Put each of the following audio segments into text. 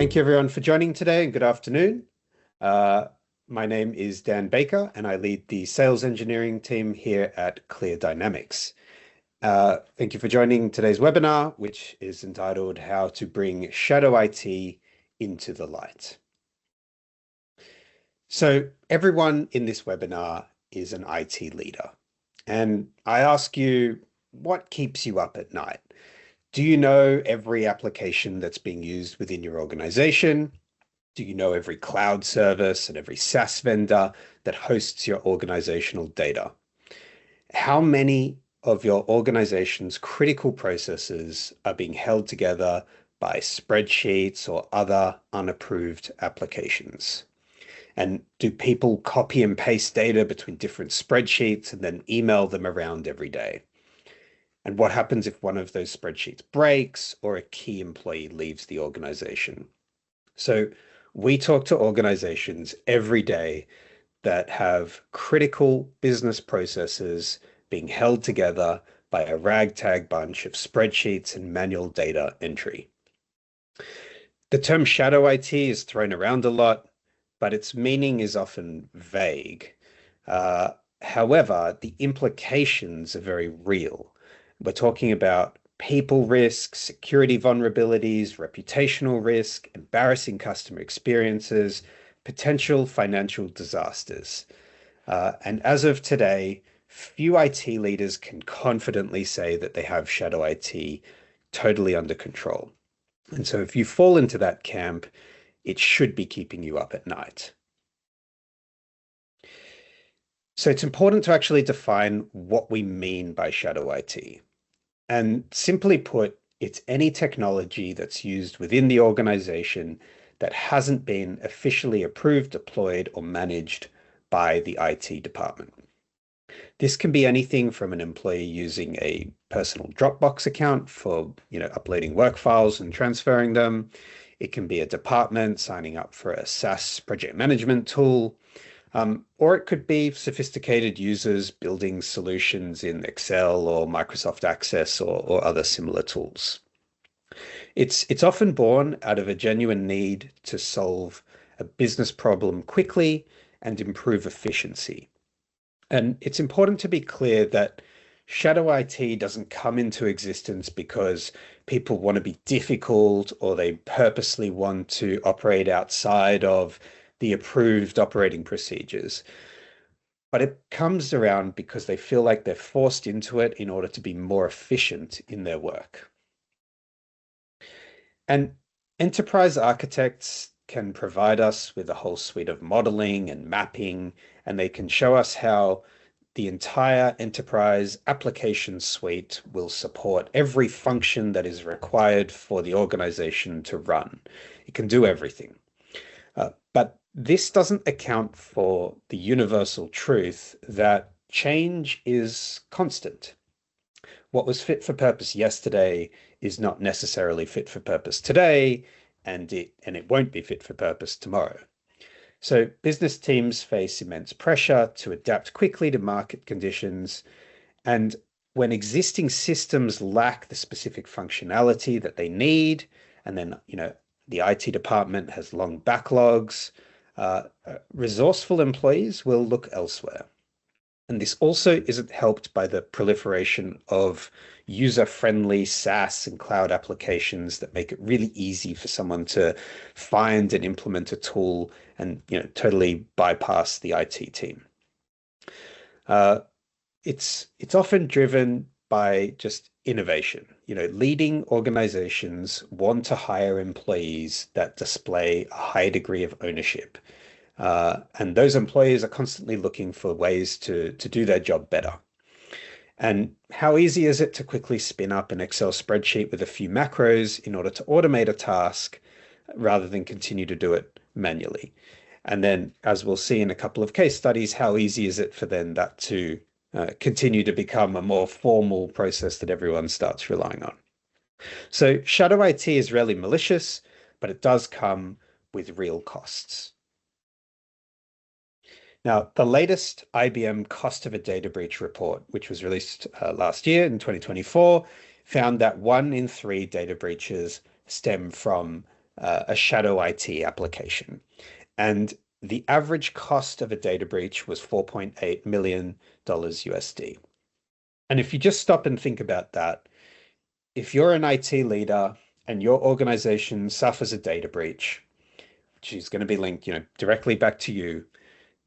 Thank you everyone for joining today and good afternoon. My name is Dan Baker and I lead the sales engineering team here at Clear Dynamics. Thank you for joining today's webinar, which is entitled How to Bring Shadow IT into the Light. So everyone in this webinar is an IT leader. And I ask you, what keeps you up at night? Do you know every application that's being used within your organization? Do you know every cloud service and every SaaS vendor that hosts your organizational data? How many of your organization's critical processes are being held together by spreadsheets or other unapproved applications? And do people copy and paste data between different spreadsheets and then email them around every day? And what happens if one of those spreadsheets breaks or a key employee leaves the organization? So we talk to organizations every day that have critical business processes being held together by a ragtag bunch of spreadsheets and manual data entry. The term shadow IT is thrown around a lot, but its meaning is often vague. However, the implications are very real. We're talking about people risk, security vulnerabilities, reputational risk, embarrassing customer experiences, potential financial disasters. And as of today, few IT leaders can confidently say that they have shadow IT totally under control. And so if you fall into that camp, it should be keeping you up at night. So it's important to actually define what we mean by shadow IT. And simply put, it's any technology that's used within the organization that hasn't been officially approved, deployed, or managed by the IT department. This can be anything from an employee using a personal Dropbox account for, uploading work files and transferring them. It can be a department signing up for a SaaS project management tool. Or it could be sophisticated users building solutions in Excel or Microsoft Access or other similar tools. It's often born out of a genuine need to solve a business problem quickly and improve efficiency. And it's important to be clear that shadow IT doesn't come into existence because people want to be difficult or they purposely want to operate outside of the approved operating procedures. But it comes around because they feel like they're forced into it in order to be more efficient in their work. And enterprise architects can provide us with a whole suite of modeling and mapping, and they can show us how the entire enterprise application suite will support every function that is required for the organization to run. It can do everything. But this doesn't account for the universal truth that change is constant. What was fit for purpose yesterday is not necessarily fit for purpose today, and it won't be fit for purpose tomorrow. So business teams face immense pressure to adapt quickly to market conditions. And when existing systems lack the specific functionality that they need, and then, the IT department has long backlogs, resourceful employees will look elsewhere. And this also isn't helped by the proliferation of user-friendly SaaS and cloud applications that make it really easy for someone to find and implement a tool and totally bypass the IT team. It's often driven by just innovation. Leading organizations want to hire employees that display a high degree of ownership. And those employees are constantly looking for ways to do their job better. And how easy is it to quickly spin up an Excel spreadsheet with a few macros in order to automate a task rather than continue to do it manually? And then, as we'll see in a couple of case studies, how easy is it for then that to continue to become a more formal process that everyone starts relying on? So shadow IT is rarely malicious, but it does come with real costs. Now, the latest IBM Cost of a Data Breach report, which was released last year in 2024, found that 1 in 3 data breaches stem from a shadow IT application. And the average cost of a data breach was $4.8 million USD. And if you just stop and think about that, if you're an IT leader and your organization suffers a data breach, which is going to be linked, directly back to you,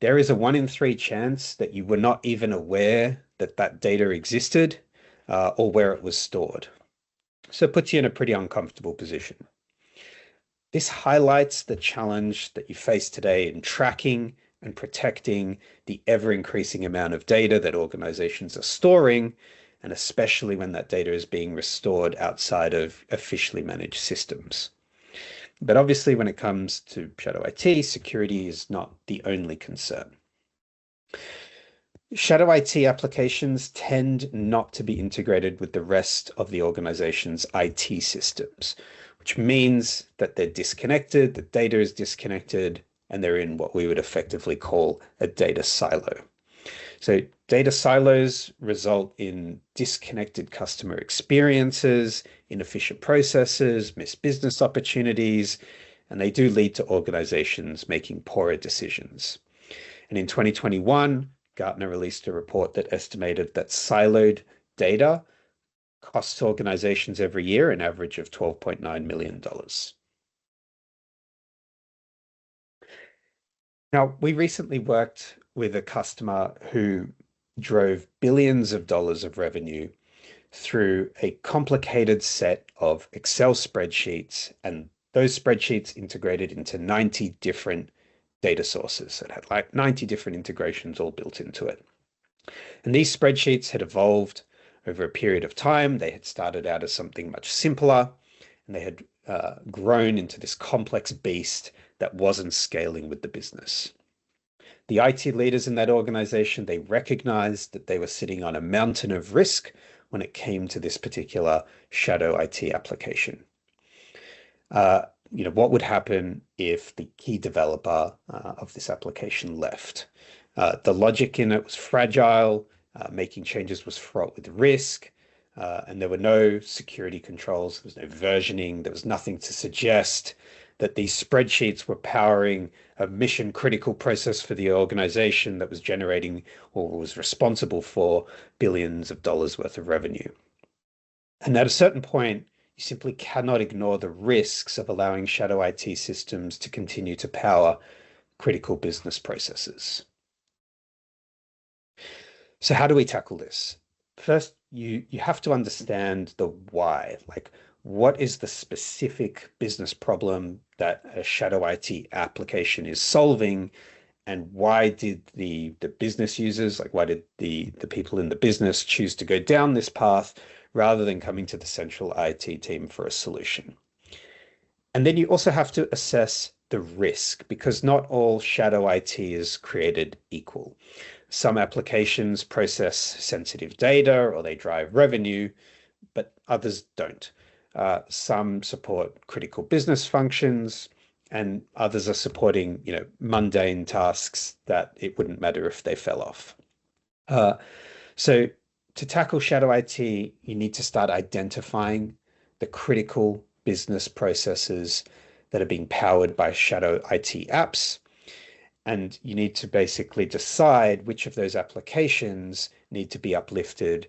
there is a 1 in 3 chance that you were not even aware that that data existed or where it was stored. So it puts you in a pretty uncomfortable position. This highlights the challenge that you face today in tracking and protecting the ever-increasing amount of data that organizations are storing, and especially when that data is being restored outside of officially managed systems. But obviously, when it comes to shadow IT, security is not the only concern. Shadow IT applications tend not to be integrated with the rest of the organization's IT systems, which means that they're disconnected, the data is disconnected, and they're in what we would effectively call a data silo. So data silos result in disconnected customer experiences, inefficient processes, missed business opportunities, and they do lead to organizations making poorer decisions. And in 2021, Gartner released a report that estimated that siloed data costs organizations every year an average of $12.9 million. Now, we recently worked with a customer who drove billions of dollars of revenue through a complicated set of Excel spreadsheets, and those spreadsheets integrated into 90 different data sources. So it had like 90 different integrations all built into it. And these spreadsheets had evolved over a period of time. They had started out as something much simpler, and they had grown into this complex beast that wasn't scaling with the business. The IT leaders in that organization, they recognized that they were sitting on a mountain of risk when it came to this particular shadow IT application. What would happen if the key developer of this application left? The logic in it was fragile, making changes was fraught with risk, and there were no security controls, there was no versioning, there was nothing to suggest that these spreadsheets were powering a mission critical process for the organization that was generating or was responsible for billions of dollars worth of revenue. And at a certain point, you simply cannot ignore the risks of allowing shadow IT systems to continue to power critical business processes. So how do we tackle this? First, you have to understand the why. Like, what is the specific business problem that a shadow IT application is solving, and why did the business users, like why did the people in the business choose to go down this path rather than coming to the central IT team for a solution? And then you also have to assess the risk, because not all shadow IT is created equal. Some applications process sensitive data or they drive revenue, but others don't. Some support critical business functions, and others are supporting, mundane tasks that it wouldn't matter if they fell off. So to tackle shadow IT, you need to start identifying the critical business processes that are being powered by shadow IT apps. And you need to basically decide which of those applications need to be uplifted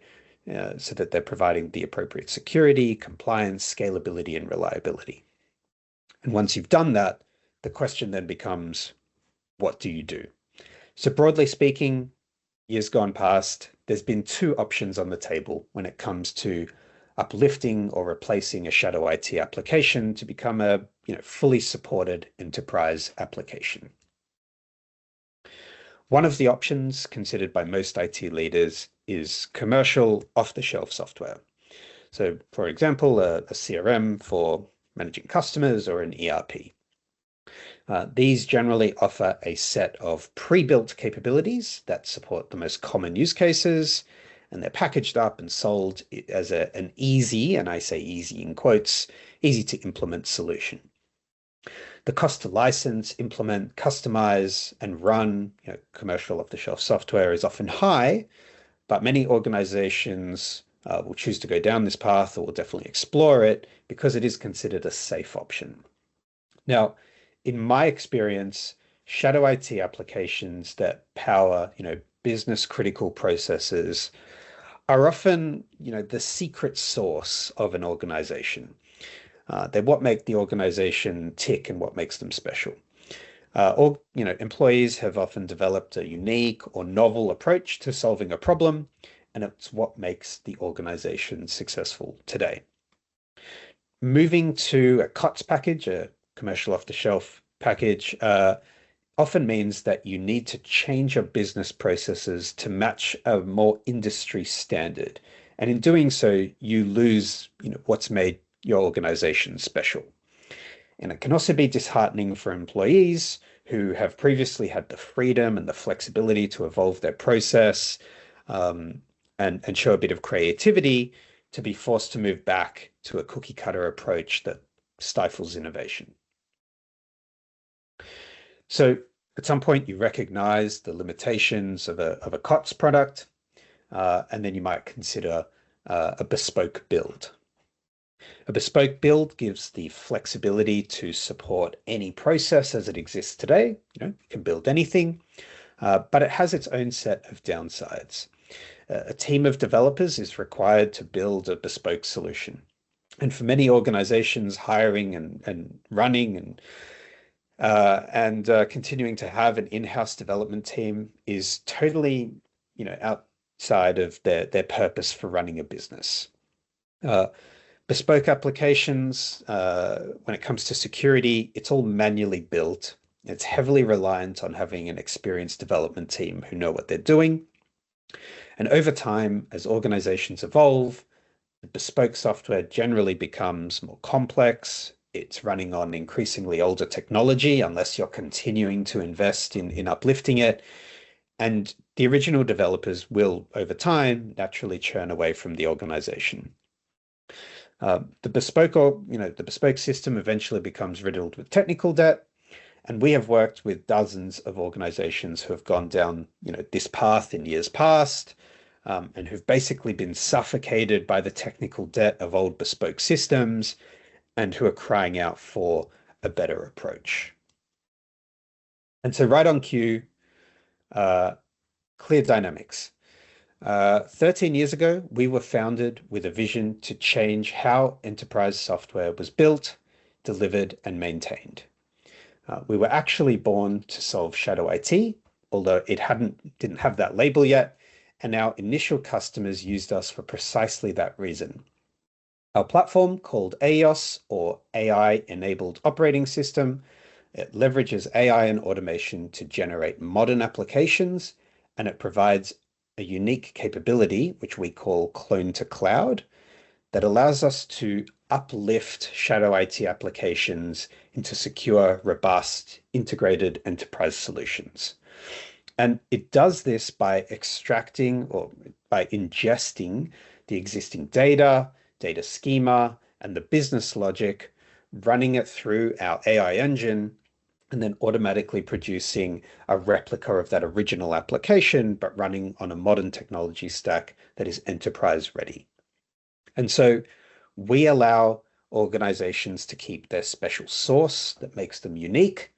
so that they're providing the appropriate security, compliance, scalability, and reliability. And once you've done that, the question then becomes, what do you do? So broadly speaking, years gone past, there's been 2 options on the table when it comes to uplifting or replacing a shadow IT application to become a fully supported enterprise application. One of the options considered by most IT leaders is commercial off-the-shelf software. So, for example, a CRM for managing customers or an ERP. These generally offer a set of pre-built capabilities that support the most common use cases, and they're packaged up and sold as an easy, and I say easy in quotes, easy to implement solution. The cost to license, implement, customize, and run commercial off-the-shelf software is often high, but many organizations will choose to go down this path or will definitely explore it because it is considered a safe option. Now, in my experience, shadow IT applications that power, business critical processes are often, the secret sauce of an organization. They're what make the organization tick and what makes them special. Employees have often developed a unique or novel approach to solving a problem, and it's what makes the organization successful today. Moving to a COTS package, a commercial off-the-shelf package, often means that you need to change your business processes to match a more industry standard. And in doing so, you lose, what's made your organization special. And it can also be disheartening for employees who have previously had the freedom and the flexibility to evolve their process, and show a bit of creativity, to be forced to move back to a cookie cutter approach that stifles innovation. So at some point you recognize the limitations of a COTS product, and then you might consider a bespoke build. A bespoke build gives the flexibility to support any process as it exists today. You can build anything, but it has its own set of downsides. A team of developers is required to build a bespoke solution. And for many organizations, hiring and running and continuing to have an in-house development team is totally, outside of their purpose for running a business. Bespoke applications, when it comes to security, it's all manually built. It's heavily reliant on having an experienced development team who know what they're doing. And over time, as organizations evolve, the bespoke software generally becomes more complex. It's running on increasingly older technology, unless you're continuing to invest in uplifting it. And the original developers will, over time, naturally churn away from the organization. The bespoke system eventually becomes riddled with technical debt. And we have worked with dozens of organizations who have gone down, this path in years past, and who've basically been suffocated by the technical debt of old bespoke systems, and who are crying out for a better approach. And so right on cue, Clear Dynamics. 13 years ago, we were founded with a vision to change how enterprise software was built, delivered, and maintained. We were actually born to solve shadow IT, although it didn't have that label yet, and our initial customers used us for precisely that reason. Our platform, called AEOS, or AI-enabled operating system, it leverages AI and automation to generate modern applications, and it provides a unique capability, which we call Clone to Cloud, that allows us to uplift shadow IT applications into secure, robust, integrated enterprise solutions. And it does this by extracting or by ingesting the existing data schema, and the business logic, running it through our AI engine, and then automatically producing a replica of that original application, but running on a modern technology stack that is enterprise ready. And so we allow organizations to keep their special sauce that makes them unique,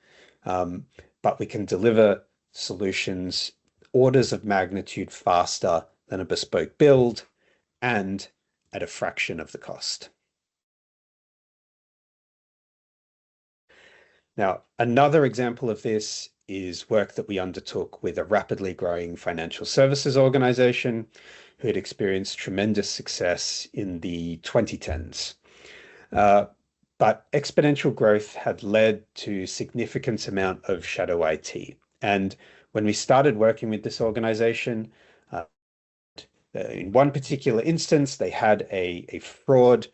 but we can deliver solutions orders of magnitude faster than a bespoke build and at a fraction of the cost. Now, another example of this is work that we undertook with a rapidly growing financial services organization who had experienced tremendous success in the 2010s. But exponential growth had led to significant amount of shadow IT. And when we started working with this organization, in one particular instance, they had a fraud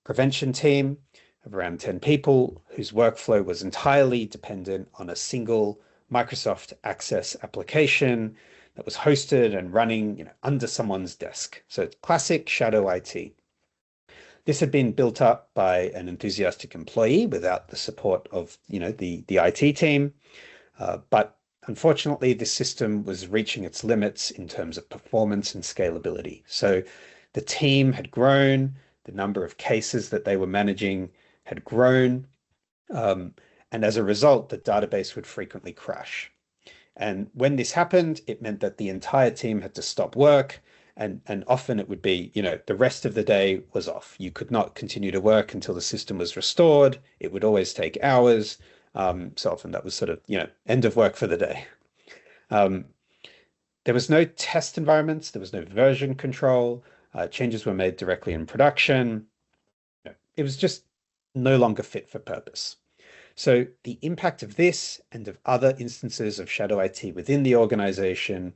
prevention team of around 10 people whose workflow was entirely dependent on a single Microsoft Access application that was hosted and running under someone's desk. So it's classic shadow IT. This had been built up by an enthusiastic employee without the support of the IT team. But unfortunately, this system was reaching its limits in terms of performance and scalability. So the team had grown, the number of cases that they were managing had grown, And as a result, the database would frequently crash. And when this happened, it meant that the entire team had to stop work. And often it would be, the rest of the day was off. You could not continue to work until the system was restored. It would always take hours. So often that was sort of, end of work for the day. Um, there was no test environments. There was no version control. Changes were made directly in production. It was just no longer fit for purpose. So the impact of this and of other instances of shadow IT within the organization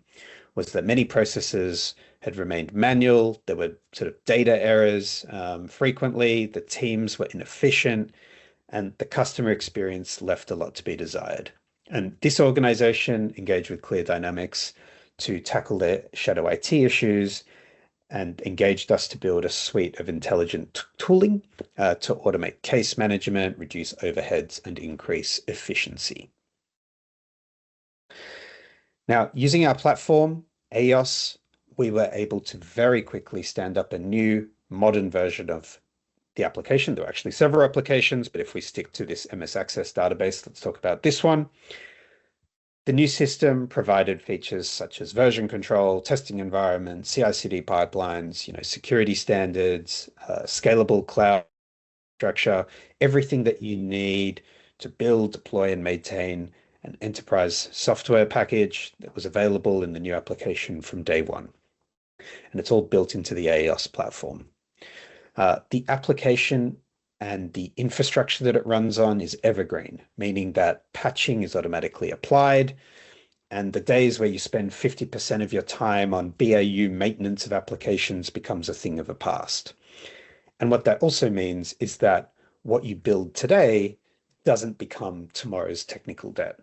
was that many processes had remained manual. There were sort of data errors frequently. The teams were inefficient, and the customer experience left a lot to be desired. And this organization engaged with Clear Dynamics to tackle their shadow IT issues and engaged us to build a suite of intelligent tooling to automate case management, reduce overheads, and increase efficiency. Now, using our platform, AEOS, we were able to very quickly stand up a new modern version of the application. There are actually several applications, but if we stick to this MS Access database, let's talk about this one. The new system provided features such as version control, testing environment, CI/CD pipelines, security standards, scalable cloud structure, everything that you need to build, deploy, and maintain an enterprise software package that was available in the new application from day one. And it's all built into the AEOS platform. The application and the infrastructure that it runs on is evergreen, meaning that patching is automatically applied. And the days where you spend 50% of your time on BAU maintenance of applications becomes a thing of the past. And what that also means is that what you build today doesn't become tomorrow's technical debt.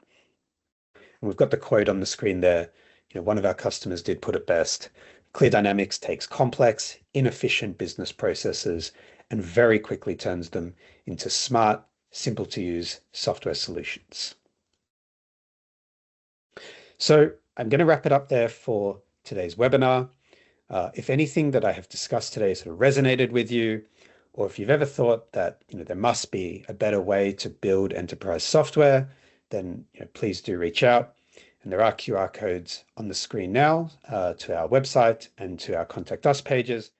And we've got the quote on the screen there. One of our customers did put it best. Clear Dynamics takes complex, inefficient business processes and very quickly turns them into smart, simple to use software solutions. So I'm going to wrap it up there for today's webinar. If anything that I have discussed today sort of resonated with you, or if you've ever thought that there must be a better way to build enterprise software, then please do reach out. And there are QR codes on the screen now to our website and to our Contact Us pages.